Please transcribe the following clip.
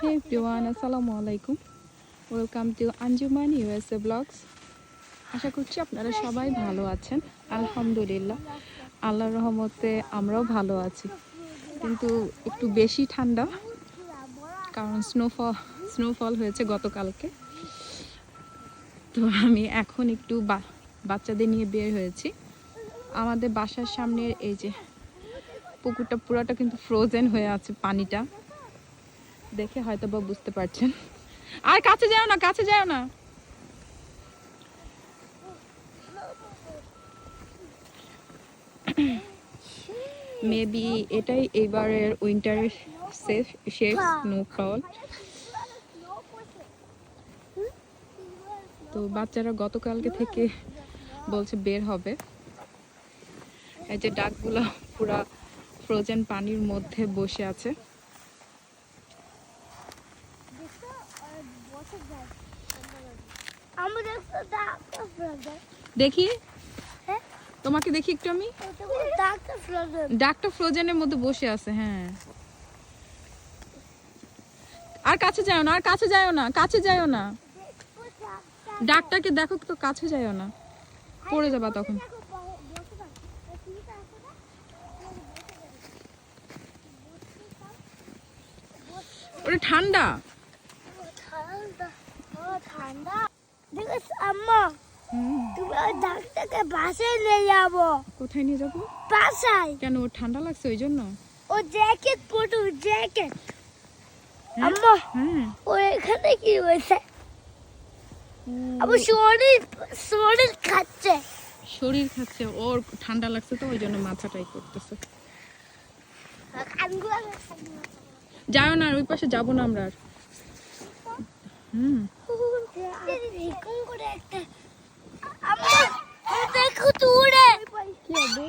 Hey everyone, আসসালামু আলাইকুম। Welcome to Anjuman USA blogs. আশা করছি আপনারা সবাই ভালো আছেন। আলহামদুলিল্লাহ, আল্লাহর রহমতে আমরাও ভালো আছি, কিন্তু একটু বেশি ঠান্ডা, কারণ স্নোফল হয়েছে গতকালকে। তো আমি এখন একটু বাচ্চাদের নিয়ে বের হয়েছি। আমাদের বাসার সামনের এই যে পুকুরটা পুরাটা কিন্তু ফ্রোজেন হয়ে আছে, পানিটা দেখে হয়তো বা বুঝতে পারছেন। আর কাছে যাও না, কাছে যাও না। মেবি এটাই এবারের উইন্টারের শেষ স্নোফল। তো বাচ্চারা গতকালকে থেকে বলছে বের হবে। এই যে ডাকগুলো পুরা ফ্রোজেন পানির মধ্যে বসে আছে। দেখি, তোমাকে দেখি একটু। আমি ডাকটা ফ্রোজেনের মধ্যে বসে আছে। হ্যাঁ, আর কাছে যাও না, আর কাছে যাও না, কাছে যাও না। ডাকটাকে দেখো তো, কাছে যাও না, পড়ে যাবা তখন। ওটা ঠান্ডা। তুমি ওই ডাক্তারকে বাসায় নিয়ে যাবো। কোথায় নিয়ে যাবো? বাসায়। কেন, ওর ঠান্ডা লাগছে ওই জন্য? ও জ্যাকেট পরো, জ্যাকেট। আম্মা, ও এখানে কি হয়েছে? আবার শরীর খাচ্ছে। শরীর খাচ্ছে, ওর ঠান্ডা লাগছে তো ওই জন্য মাথাটাই করতেছে। যাও না, ওই পাশে যাবো না আমরা আর। এরকম করে একটা আম্মা দেখো দূরে কি হবে?